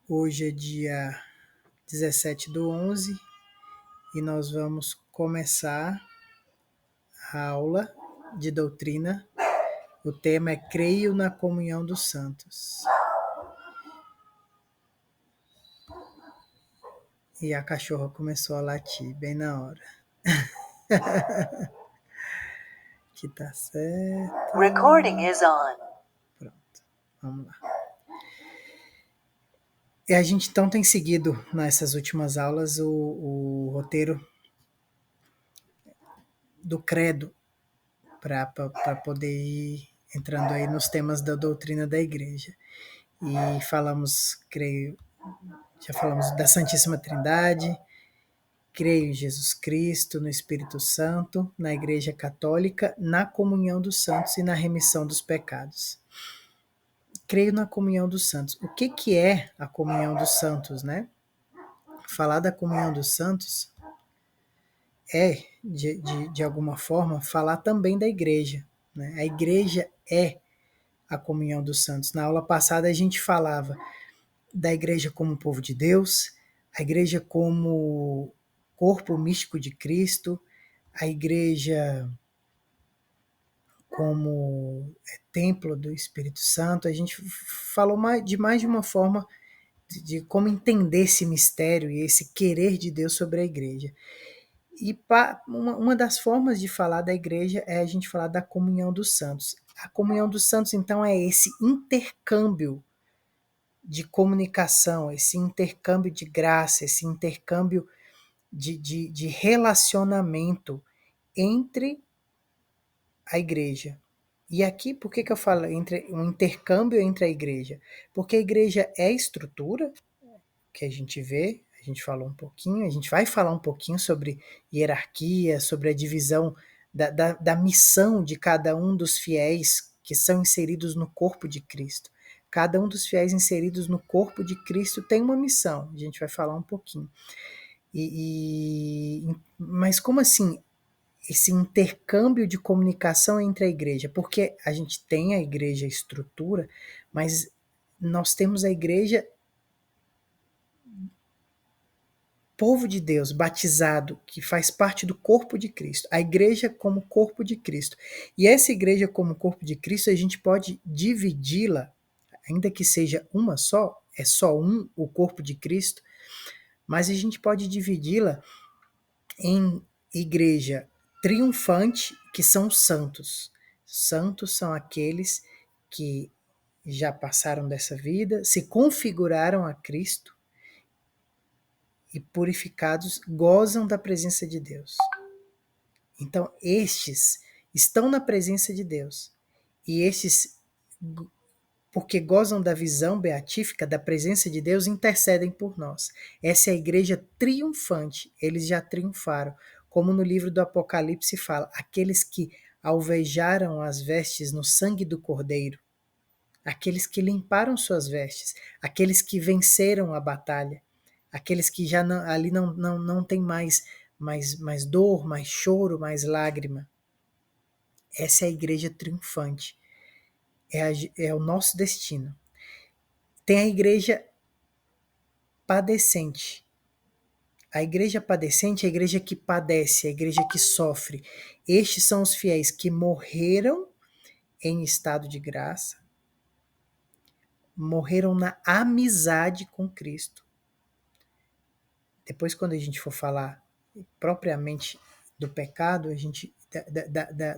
Hoje é dia 17/11 e nós vamos começar a aula de doutrina. O tema é Creio na Comunhão dos Santos. E a cachorra começou a latir bem na hora. Que tá certo. Recording is on. Pronto, vamos lá. E a gente então tem seguido nessas últimas aulas o roteiro do credo para poder ir entrando aí nos temas da doutrina da igreja. E falamos, creio, já falamos da Santíssima Trindade, creio em Jesus Cristo, no Espírito Santo, na Igreja Católica, na comunhão dos santos e na remissão dos pecados. Creio na comunhão dos santos. O que é a comunhão dos santos, né? Falar da comunhão dos santos é, de alguma forma, falar também da igreja, né? A igreja é a comunhão dos santos. Na aula passada a gente falava da igreja como povo de Deus, a igreja como corpo místico de Cristo, a igreja como templo do Espírito Santo. A gente falou de mais de uma forma de como entender esse mistério e esse querer de Deus sobre a igreja. E uma das formas de falar da igreja é a gente falar da comunhão dos santos. A comunhão dos santos, então, é esse intercâmbio de comunicação, esse intercâmbio de graça, esse intercâmbio de relacionamento entre a igreja. E aqui, por que eu falo entre um intercâmbio entre a igreja? Porque a igreja é estrutura, que a gente vê, a gente falou um pouquinho, a gente vai falar um pouquinho sobre hierarquia, sobre a divisão da missão de cada um dos fiéis que são inseridos no corpo de Cristo. Cada um dos fiéis inseridos no corpo de Cristo tem uma missão, a gente vai falar um pouquinho. Mas como assim esse intercâmbio de comunicação entre a igreja? Porque a gente tem a igreja estrutura, mas nós temos a igreja povo de Deus, batizado, que faz parte do corpo de Cristo, a igreja como corpo de Cristo. E essa igreja como corpo de Cristo, a gente pode dividi-la, ainda que seja uma só, é só um, o corpo de Cristo, mas a gente pode dividi-la em igreja triunfante, que são os santos. Santos são aqueles que já passaram dessa vida, se configuraram a Cristo, e purificados gozam da presença de Deus. Então, estes estão na presença de Deus. E estes, porque gozam da visão beatífica, da presença de Deus, intercedem por nós. Essa é a igreja triunfante. Eles já triunfaram. Como no livro do Apocalipse fala, aqueles que alvejaram as vestes no sangue do Cordeiro, aqueles que limparam suas vestes, aqueles que venceram a batalha, aqueles que já não, ali não tem mais dor, mais choro, mais lágrima. Essa é a igreja triunfante. É o nosso destino. Tem a igreja padecente. A igreja padecente é a igreja que padece, a igreja que sofre. Estes são os fiéis que morreram em estado de graça, morreram na amizade com Cristo. Depois, quando a gente for falar propriamente do pecado, a gente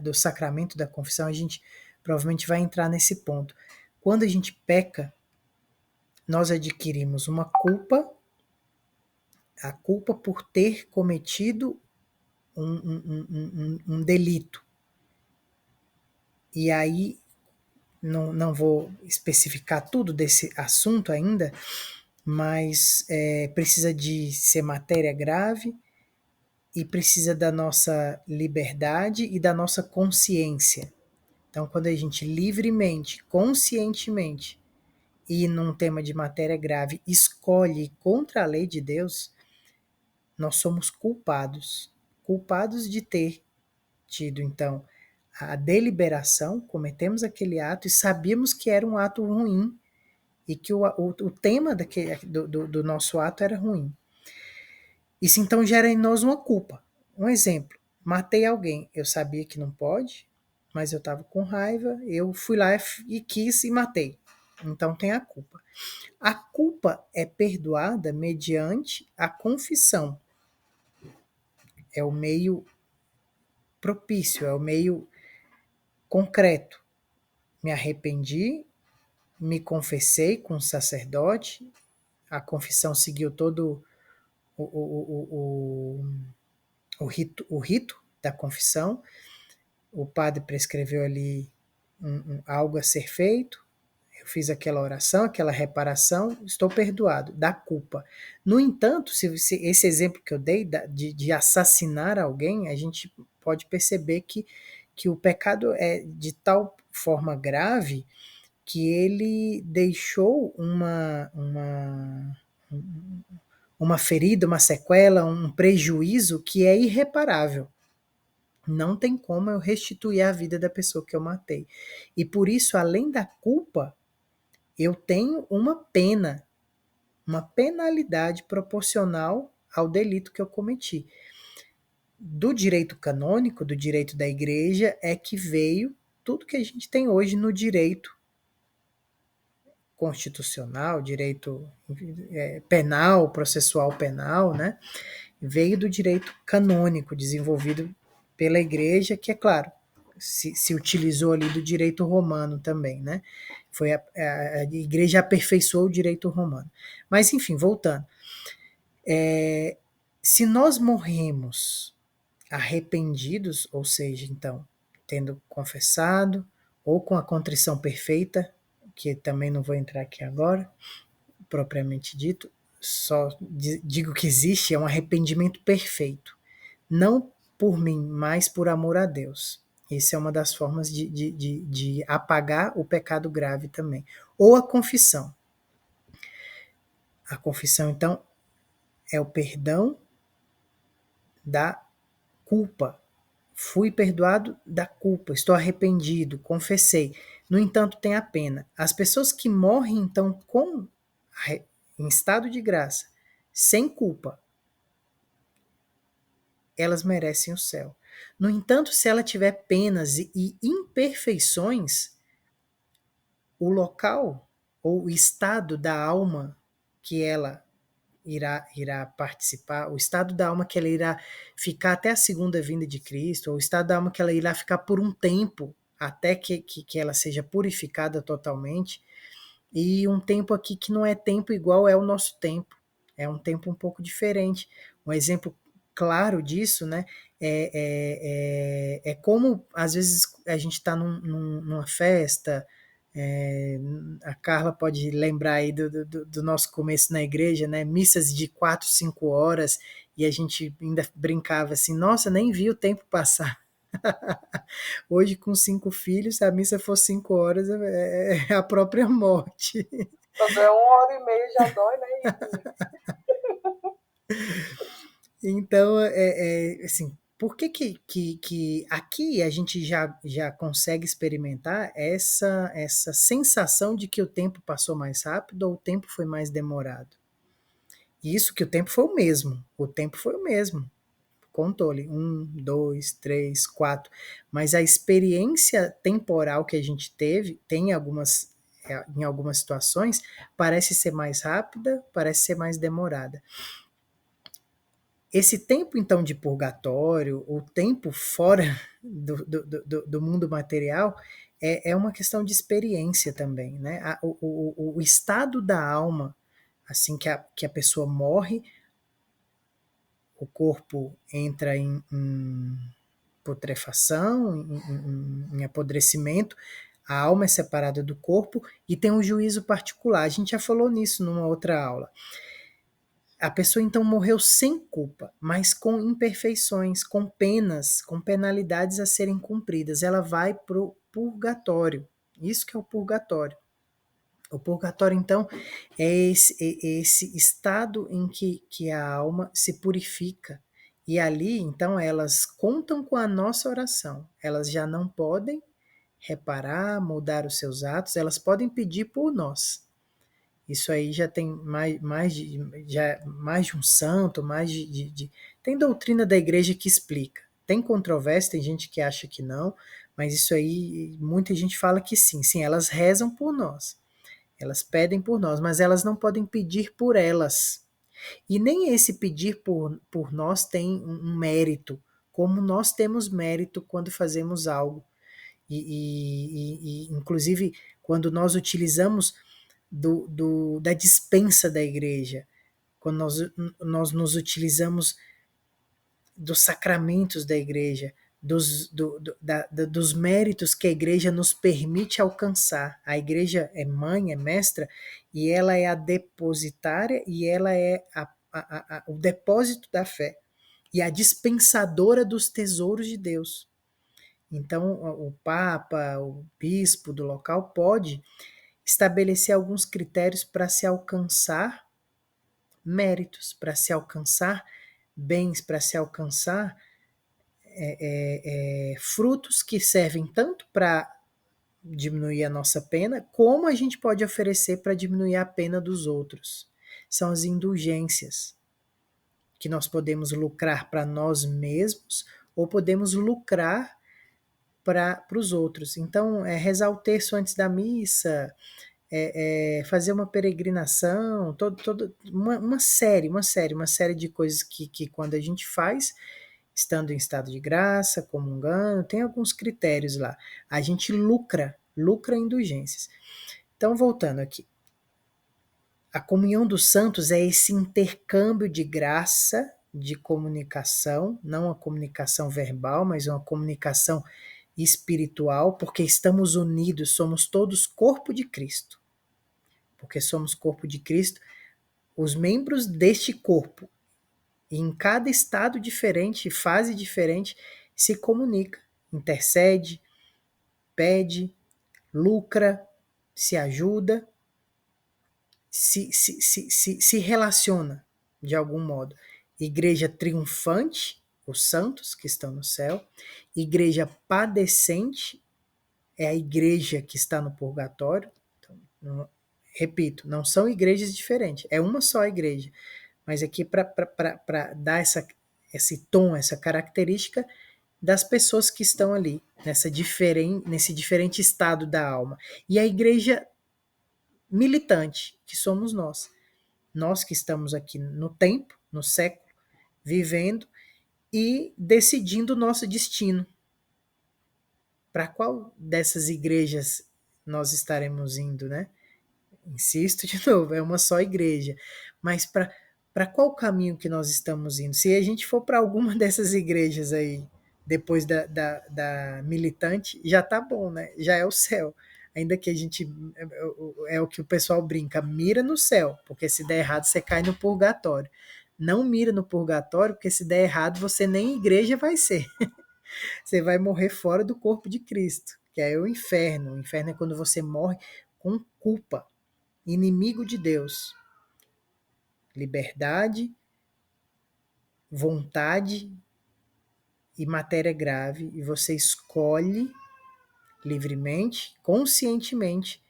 do sacramento da confissão, a gente provavelmente vai entrar nesse ponto. Quando a gente peca, nós adquirimos uma culpa, a culpa por ter cometido um delito. E aí, não vou especificar tudo desse assunto ainda, mas precisa de ser matéria grave, e precisa da nossa liberdade e da nossa consciência. Então, quando a gente livremente, conscientemente, e num tema de matéria grave, escolhe contra a lei de Deus, nós somos culpados. Culpados de ter tido, então, a deliberação, cometemos aquele ato e sabíamos que era um ato ruim e que o tema do nosso ato era ruim. Isso então gera em nós uma culpa. Um exemplo, matei alguém, eu sabia que não pode, mas eu estava com raiva, eu fui lá e quis e matei. Então tem a culpa. A culpa é perdoada mediante a confissão. É o meio propício, é o meio concreto. Me arrependi, me confessei com o sacerdote, a confissão seguiu todo o, o, o rito da confissão, o padre prescreveu ali algo a ser feito, eu fiz aquela oração, aquela reparação, estou perdoado da culpa. No entanto, se esse exemplo que eu dei de assassinar alguém, a gente pode perceber que o pecado é de tal forma grave que ele deixou uma ferida, uma sequela, um prejuízo que é irreparável. Não tem como eu restituir a vida da pessoa que eu matei. E por isso, além da culpa, eu tenho uma pena, uma penalidade proporcional ao delito que eu cometi. Do direito canônico, do direito da igreja, é que veio tudo que a gente tem hoje no direito constitucional, direito penal, processual penal, né? Veio do direito canônico desenvolvido pela igreja, que é claro, se utilizou ali do direito romano também, né? Foi a igreja aperfeiçoou o direito romano. Mas enfim, voltando. Se nós morremos arrependidos, ou seja, então, tendo confessado, ou com a contrição perfeita, que também não vou entrar aqui agora, propriamente dito, só digo que existe, é um arrependimento perfeito. Não por mim, mas por amor a Deus. Essa é uma das formas de apagar o pecado grave também. Ou a confissão. A confissão, então, é o perdão da culpa. Fui perdoado da culpa, estou arrependido, confessei. No entanto, tem a pena. As pessoas que morrem, então, em estado de graça, sem culpa, elas merecem o céu. No entanto, se ela tiver penas e imperfeições, o local ou o estado da alma que ela irá participar, o estado da alma que ela irá ficar até a segunda vinda de Cristo, ou o estado da alma que ela irá ficar por um tempo, até que ela seja purificada totalmente, e um tempo aqui que não é tempo igual é o nosso tempo, é um tempo um pouco diferente. Um exemplo claro disso, né, é como às vezes a gente está numa festa, a Carla pode lembrar aí do nosso começo na igreja, né? Missas de 4, 5 horas, e a gente ainda brincava assim, nossa, nem vi o tempo passar. Hoje, com 5 filhos, se a missa for 5 horas, é a própria morte. Quando é 1 hora e meia já dói, né? Então, assim, por que aqui a gente já consegue experimentar essa sensação de que o tempo passou mais rápido ou o tempo foi mais demorado? Isso que o tempo foi o mesmo. O tempo foi o mesmo. Contou-lhe 2, 3, 4. Mas a experiência temporal que a gente teve tem em algumas situações, parece ser mais rápida, parece ser mais demorada. Esse tempo, então, de purgatório, o tempo fora do mundo material, é uma questão de experiência também, né? O estado da alma, assim que a pessoa morre, o corpo entra em putrefação, em apodrecimento, a alma é separada do corpo e tem um juízo particular. A gente já falou nisso numa outra aula. A pessoa então morreu sem culpa, mas com imperfeições, com penas, com penalidades a serem cumpridas. Ela vai para o purgatório. Isso que é o purgatório. O purgatório, então, é esse estado em que a alma se purifica. E ali, então, elas contam com a nossa oração. Elas já não podem reparar, mudar os seus atos, elas podem pedir por nós. Isso aí já tem mais de um santo, tem doutrina da igreja que explica. Tem controvérsia, tem gente que acha que não, mas isso aí, muita gente fala que sim. Sim, elas rezam por nós, elas pedem por nós, mas elas não podem pedir por elas. E nem esse pedir por nós tem um mérito, como nós temos mérito quando fazemos algo. Inclusive, quando nós utilizamos da dispensa da igreja, quando nós nos utilizamos dos sacramentos da igreja, dos méritos que a igreja nos permite alcançar. A igreja é mãe, é mestra, e ela é a depositária e ela é o depósito da fé e a dispensadora dos tesouros de Deus. Então, o Papa, o bispo do local pode estabelecer alguns critérios para se alcançar méritos, para se alcançar bens, para se alcançar frutos que servem tanto para diminuir a nossa pena, como a gente pode oferecer para diminuir a pena dos outros. São as indulgências, que nós podemos lucrar para nós mesmos ou podemos lucrar para os outros. Então, rezar o terço antes da missa, fazer uma peregrinação, uma série de coisas que quando a gente faz, estando em estado de graça, comungando, tem alguns critérios lá. A gente lucra indulgências. Então, voltando aqui. A comunhão dos santos é esse intercâmbio de graça, de comunicação, não a comunicação verbal, mas uma comunicação espiritual, porque estamos unidos, somos todos corpo de Cristo. Porque somos corpo de Cristo, os membros deste corpo, em cada estado diferente, fase diferente, se comunica, intercede, pede, lucra, se ajuda, se relaciona de algum modo. Igreja triunfante, os santos que estão no céu. Igreja padecente é a igreja que está no purgatório. Então, repito, não são igrejas diferentes, é uma só igreja. Mas aqui para dar esse tom, essa característica das pessoas que estão ali, nesse diferente estado da alma. E a igreja militante, que somos nós. Nós que estamos aqui no tempo, no século, vivendo e decidindo o nosso destino. Para qual dessas igrejas nós estaremos indo, né? Insisto de novo, é uma só igreja. Mas para qual caminho que nós estamos indo? Se a gente for para alguma dessas igrejas aí, depois da militante, já tá bom, né? Já é o céu. Ainda que a gente. É o que o pessoal brinca, mira no céu, porque se der errado você cai no purgatório. Não mira no purgatório, porque se der errado você nem igreja vai ser. Você vai morrer fora do corpo de Cristo, que é o inferno. O inferno é quando você morre com culpa, inimigo de Deus. Liberdade, vontade e matéria grave, e você escolhe livremente, conscientemente,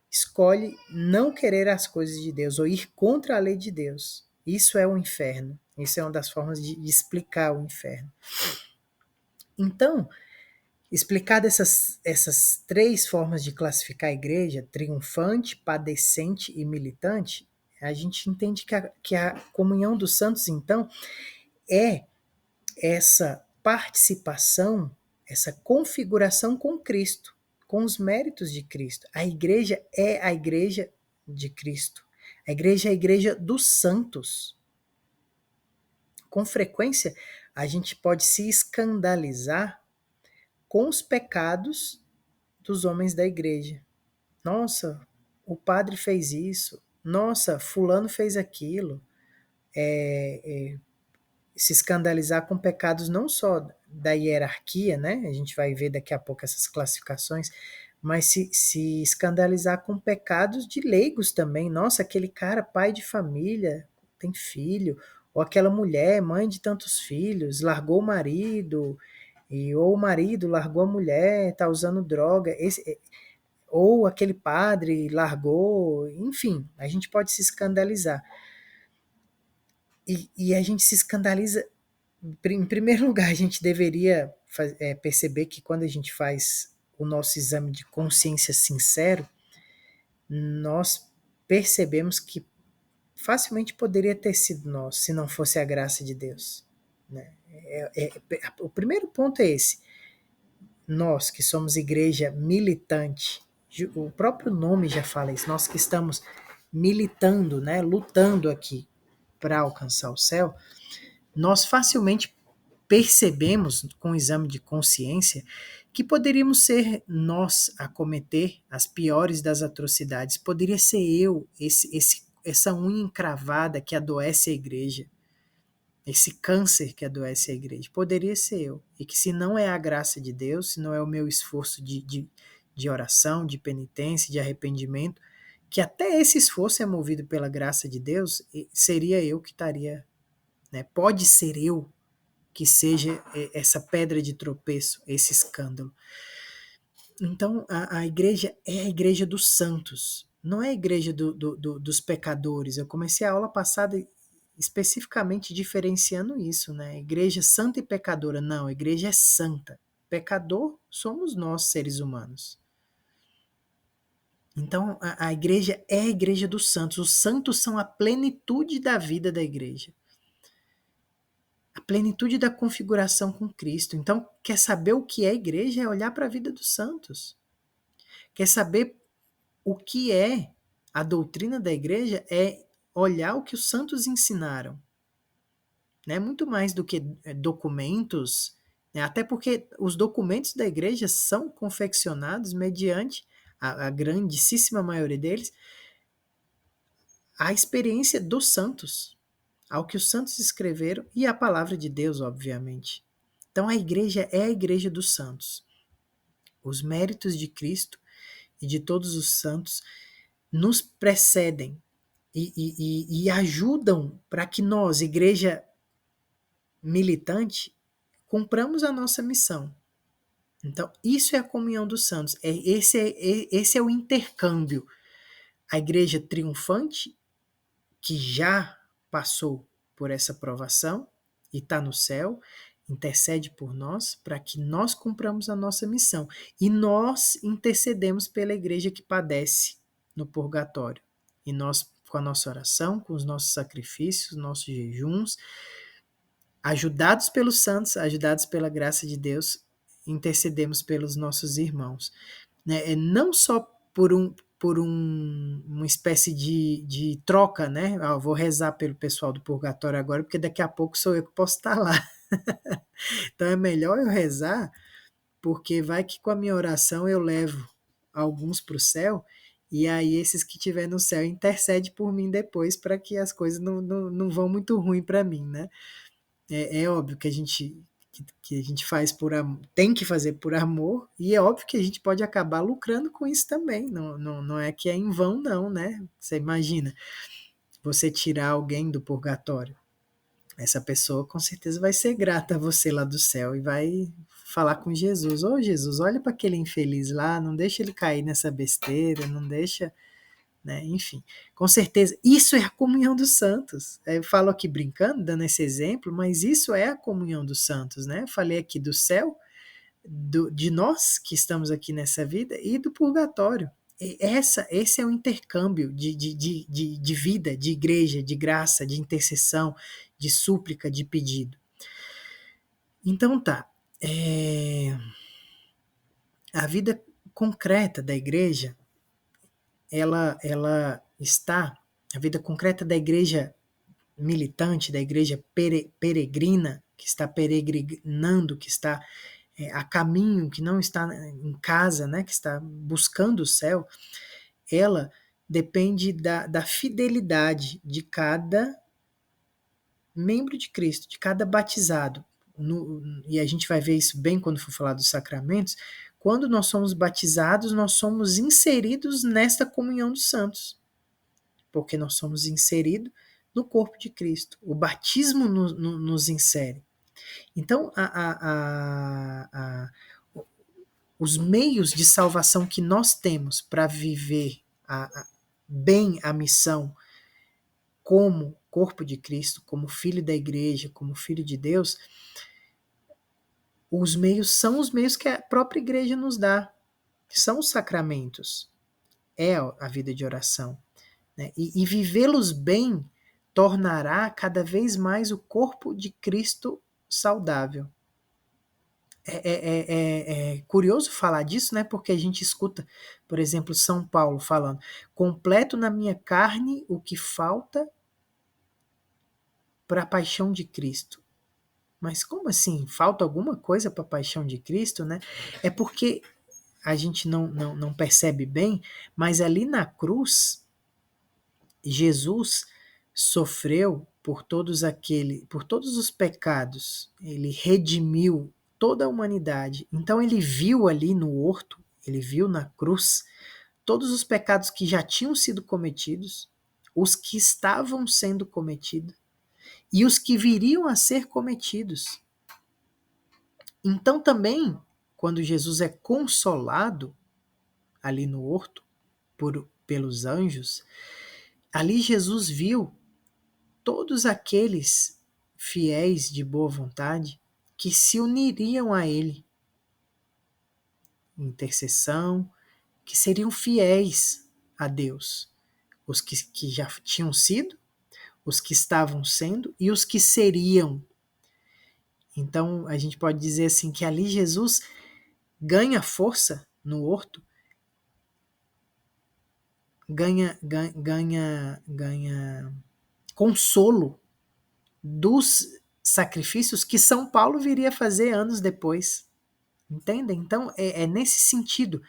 escolhe não querer as coisas de Deus ou ir contra a lei de Deus. Isso é o inferno. Isso é uma das formas de explicar o inferno. Então, explicadas essas três formas de classificar a igreja, triunfante, padecente e militante, a gente entende que a comunhão dos santos, então, é essa participação, essa configuração com Cristo, com os méritos de Cristo. A igreja é a igreja de Cristo. A igreja é a igreja dos santos. Com frequência, a gente pode se escandalizar com os pecados dos homens da igreja. Nossa, o padre fez isso. Nossa, fulano fez aquilo. Se escandalizar com pecados não só da hierarquia, né? A gente vai ver daqui a pouco essas classificações, mas se escandalizar com pecados de leigos também. Nossa, aquele cara, pai de família, tem filho, ou aquela mulher, mãe de tantos filhos, largou o marido, ou o marido largou a mulher, tá usando droga. ou aquele padre largou, enfim, a gente pode se escandalizar. E a gente se escandaliza, em primeiro lugar, a gente deveria perceber que quando a gente faz o nosso exame de consciência sincero, nós percebemos que facilmente poderia ter sido nós, se não fosse a graça de Deus. Né? O primeiro ponto é esse. Nós que somos igreja militante, o próprio nome já fala isso, nós que estamos militando, né, lutando aqui para alcançar o céu, nós facilmente percebemos com o exame de consciência que poderíamos ser nós a cometer as piores das atrocidades. Poderia ser eu, essa unha encravada que adoece a igreja, esse câncer que adoece a igreja. Poderia ser eu. E que se não é a graça de Deus, se não é o meu esforço de oração, de penitência, de arrependimento, que até esse esforço é movido pela graça de Deus, seria eu que estaria, né? Pode ser eu que seja essa pedra de tropeço, esse escândalo. Então, a igreja é a igreja dos santos, não é a igreja dos pecadores. Eu comecei a aula passada especificamente diferenciando isso, né? Igreja santa e pecadora. Não, a igreja é santa. Pecador somos nós, seres humanos. Então, a igreja é a igreja dos santos. Os santos são a plenitude da vida da igreja. A plenitude da configuração com Cristo. Então, quer saber o que é igreja? É olhar para a vida dos santos. Quer saber o que é a doutrina da igreja? É olhar o que os santos ensinaram. Né? Muito mais do que documentos, né? Até porque os documentos da igreja são confeccionados mediante, a grandíssima maioria deles, a experiência dos santos, ao que os santos escreveram e a palavra de Deus, obviamente. Então a igreja é a igreja dos santos. Os méritos de Cristo e de todos os santos nos precedem e ajudam para que nós, igreja militante, cumpramos a nossa missão. Então, isso é a comunhão dos santos. Esse é o intercâmbio. A igreja triunfante, que já passou por essa provação e está no céu, intercede por nós para que nós cumpramos a nossa missão. E nós intercedemos pela igreja que padece no purgatório. E nós, com a nossa oração, com os nossos sacrifícios, nossos jejuns, ajudados pelos santos, ajudados pela graça de Deus, intercedemos pelos nossos irmãos. Né? Não só por uma espécie de troca, né? Ah, eu vou rezar pelo pessoal do purgatório agora, porque daqui a pouco sou eu que posso estar lá. Então é melhor eu rezar, porque vai que com a minha oração eu levo alguns para o céu, e aí esses que estiver no céu intercede por mim depois, para que as coisas não vão muito ruim para mim, né? É óbvio que a gente faz por tem que fazer por amor, e é óbvio que a gente pode acabar lucrando com isso também. Não é que é em vão, não, né? Você imagina, você tirar alguém do purgatório. Essa pessoa com certeza vai ser grata a você lá do céu e vai falar com Jesus. Ô Jesus, olha para aquele infeliz lá, não deixa ele cair nessa besteira, não deixa. Né? Enfim, com certeza, isso é a comunhão dos santos. Eu falo aqui brincando, dando esse exemplo, mas isso é a comunhão dos santos. Né? Eu falei aqui do céu, de nós que estamos aqui nessa vida e do purgatório. Esse é o intercâmbio de vida, de igreja, de graça, de intercessão, de súplica, de pedido. Então tá. A vida concreta da igreja, ela está, a vida concreta da igreja militante, da igreja peregrina, que está peregrinando, que está a caminho, que não está em casa, né, que está buscando o céu, ela depende da fidelidade de cada membro de Cristo, de cada batizado. E a gente vai ver isso bem quando for falar dos sacramentos. Quando nós somos batizados, nós somos inseridos nesta comunhão dos santos, porque nós somos inseridos no corpo de Cristo. O batismo nos insere. Então, os meios de salvação que nós temos para viver bem a missão como corpo de Cristo, como filho da igreja, como filho de Deus, os meios são os meios que a própria igreja nos dá, são os sacramentos, é a vida de oração, né? E vivê-los bem tornará cada vez mais o corpo de Cristo saudável. É curioso falar disso, né? Porque a gente escuta, por exemplo, São Paulo falando: completo na minha carne o que falta para a paixão de Cristo. Mas como assim? Falta alguma coisa para a paixão de Cristo, né? É porque a gente não percebe bem, mas ali na cruz, Jesus sofreu por todos os pecados. Ele redimiu toda a humanidade. Então ele viu ali no horto, ele viu na cruz todos os pecados que já tinham sido cometidos, os que estavam sendo cometidos e os que viriam a ser cometidos. Então também, quando Jesus é consolado ali no horto pelos anjos, ali Jesus viu todos aqueles fiéis de boa vontade que se uniriam a ele em intercessão, que seriam fiéis a Deus, os que já tinham sido, os que estavam sendo e os que seriam. Então a gente pode dizer assim que ali Jesus ganha força no horto, ganha consolo dos sacrifícios que São Paulo viria a fazer anos depois. Entendem? Então é nesse sentido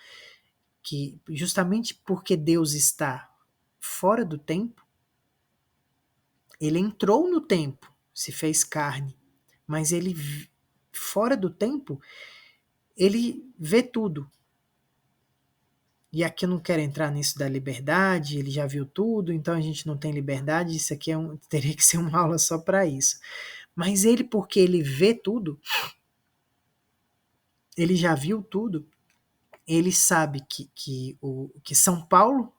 que, justamente porque Deus está fora do tempo, ele entrou no tempo, se fez carne, mas ele, fora do tempo, ele vê tudo. E aqui eu não quero entrar nisso da liberdade, ele já viu tudo, então a gente não tem liberdade, isso aqui teria que ser uma aula só para isso. Mas ele, porque ele vê tudo, ele já viu tudo, ele sabe que São Paulo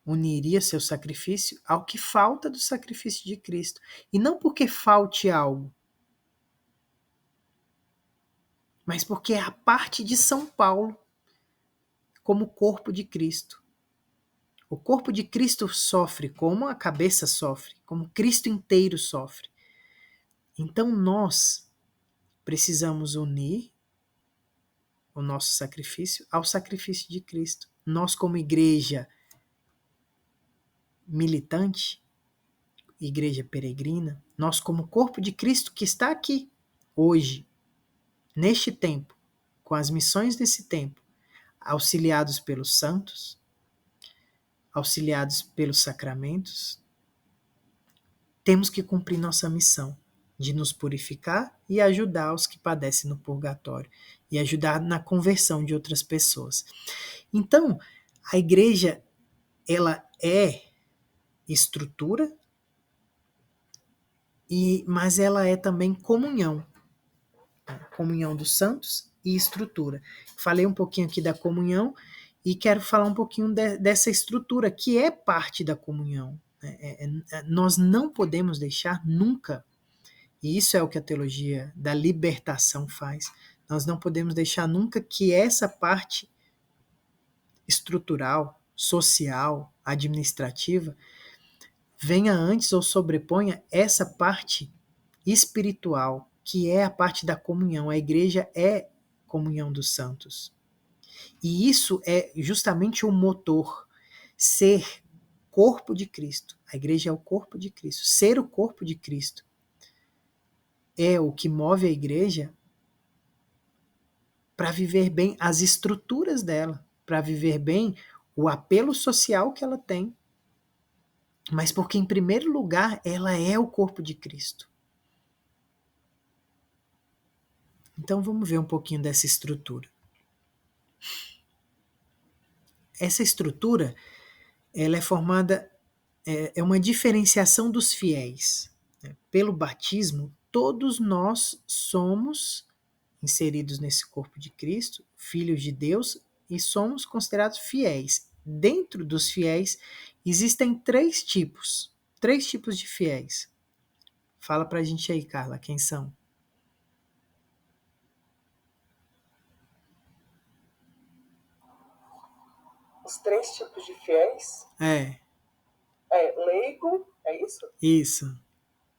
uniria seu sacrifício ao que falta do sacrifício de Cristo. E não porque falte algo, mas porque é a parte de São Paulo como corpo de Cristo. O corpo de Cristo sofre como a cabeça sofre, como Cristo inteiro sofre. Então nós precisamos unir o nosso sacrifício ao sacrifício de Cristo. Nós, como igreja militante, igreja peregrina, nós, como corpo de Cristo que está aqui hoje, neste tempo, com as missões desse tempo, auxiliados pelos santos, auxiliados pelos sacramentos, temos que cumprir nossa missão de nos purificar e ajudar os que padecem no purgatório e ajudar na conversão de outras pessoas. Então, a igreja, ela é estrutura, mas ela é também comunhão. Comunhão dos santos e estrutura. Falei um pouquinho aqui da comunhão e quero falar um pouquinho dessa estrutura que é parte da comunhão. Nós não podemos deixar nunca, e isso é o que a teologia da libertação faz, nós não podemos deixar nunca que essa parte estrutural, social, administrativa venha antes ou sobreponha essa parte espiritual, que é a parte da comunhão. A igreja é comunhão dos santos. E isso é justamente o motor. Ser corpo de Cristo. A igreja é o corpo de Cristo. Ser o corpo de Cristo é o que move a igreja para viver bem as estruturas dela, para viver bem o apelo social que ela tem. Mas porque, em primeiro lugar, ela é o corpo de Cristo. Então vamos ver um pouquinho dessa estrutura. Essa estrutura, ela é formada, é uma diferenciação dos fiéis. Pelo batismo, todos nós somos inseridos nesse corpo de Cristo, filhos de Deus, e somos considerados fiéis. Dentro dos fiéis existem três tipos de fiéis. Fala pra gente aí, Carla, quem são? Os três tipos de fiéis É, é leigo, é isso? isso,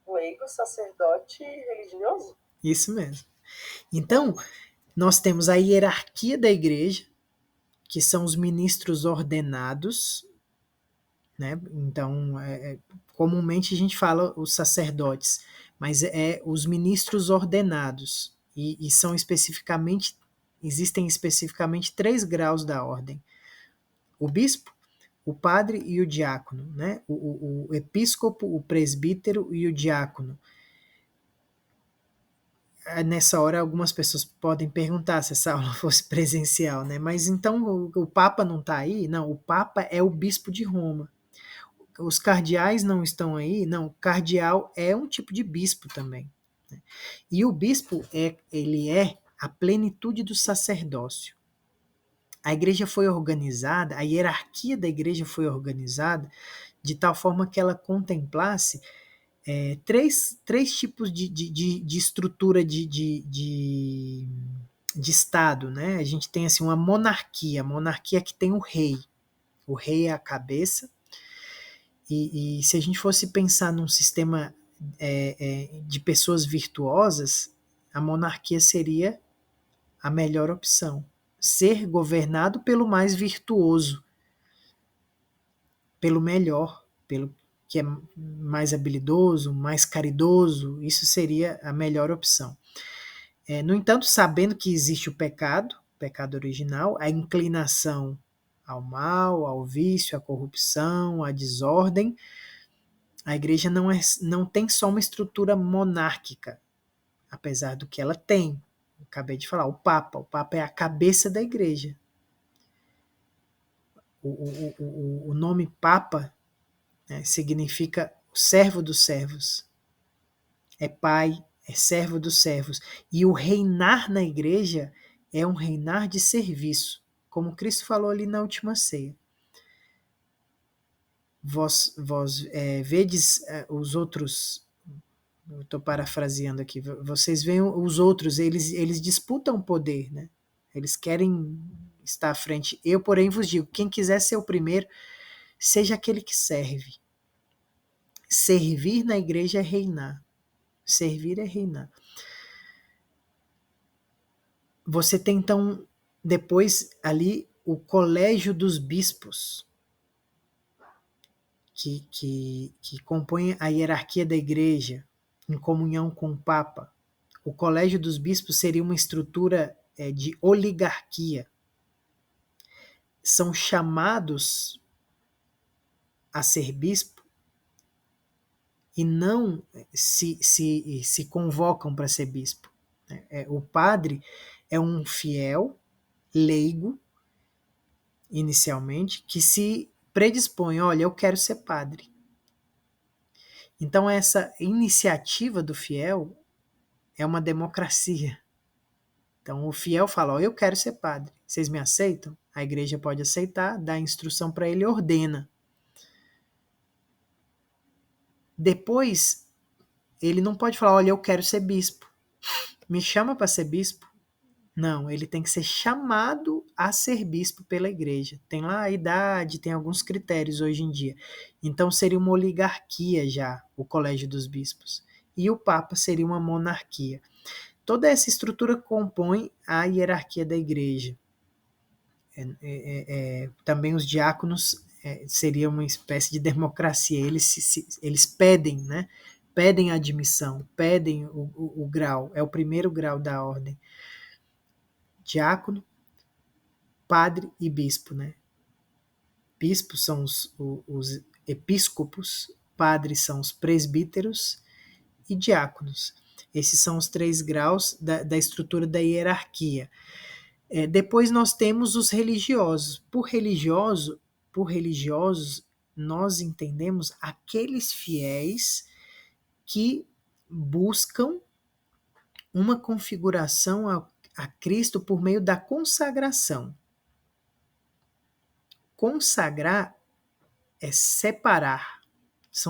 Leigo, sacerdote e religioso? isso mesmo. Então, nós temos a hierarquia da igreja, que são os ministros ordenados, né? Então, comumente a gente fala os sacerdotes, mas é os ministros ordenados, e são especificamente, existem especificamente 3 graus da ordem: o bispo, o padre e o diácono, né? O episcopo, o presbítero e o diácono. Nessa hora, algumas pessoas podem perguntar se essa aula fosse presencial, né? Mas então o Papa não está aí? Não, o Papa é o bispo de Roma. Os cardeais não estão aí? Não, o cardeal é um tipo de bispo também. Né? E o bispo ele é a plenitude do sacerdócio. A igreja foi organizada, a hierarquia da igreja foi organizada de tal forma que ela contemplasse três tipos de estrutura de Estado. Né? A gente tem assim, uma monarquia, a monarquia que tem o rei é a cabeça, e se a gente fosse pensar num sistema de pessoas virtuosas, a monarquia seria a melhor opção. Ser governado pelo mais virtuoso, pelo melhor, pelo que é mais habilidoso, mais caridoso, isso seria a melhor opção. No entanto, sabendo que existe o pecado original, a inclinação ao mal, ao vício, à corrupção, à desordem, a igreja não tem só uma estrutura monárquica, apesar do que ela tem. Eu acabei de falar, o Papa é a cabeça da igreja. O nome Papa, né, significa servo dos servos. É pai, é servo dos servos. E o reinar na igreja é um reinar de serviço, como Cristo falou ali na última ceia. Vós vedes os outros, eu estou parafraseando aqui, vocês veem os outros, eles disputam o poder, né? Eles querem estar à frente. Eu, porém, vos digo, quem quiser ser o primeiro, seja aquele que serve. Servir na igreja é reinar. Servir é reinar. Você tem, então, depois ali o colégio dos bispos, que compõe a hierarquia da igreja, em comunhão com o Papa. O colégio dos bispos seria uma estrutura de oligarquia. São chamados a ser bispo e não se convocam para ser bispo. O padre é um fiel leigo, inicialmente, que se predispõe, olha, eu quero ser padre. Então essa iniciativa do fiel é uma democracia. Então o fiel fala, eu quero ser padre, vocês me aceitam? A igreja pode aceitar, dá instrução para ele e ordena. Depois, ele não pode falar, olha, eu quero ser bispo, me chama para ser bispo. Não, ele tem que ser chamado a ser bispo pela igreja. Tem lá a idade, tem alguns critérios hoje em dia. Então seria uma oligarquia já, o colégio dos bispos. E o Papa seria uma monarquia. Toda essa estrutura compõe a hierarquia da igreja. Também os diáconos seriam uma espécie de democracia. Eles pedem, né? Pedem a admissão, pedem o grau. É o primeiro grau da ordem. Diácono, padre e bispo, né? Bispos são os episcopos, padres são os presbíteros e diáconos. Esses são os 3 graus da estrutura da hierarquia. Depois nós temos os religiosos. Por religiosos, nós entendemos aqueles fiéis que buscam uma configuração a Cristo por meio da consagração. Consagrar é separar.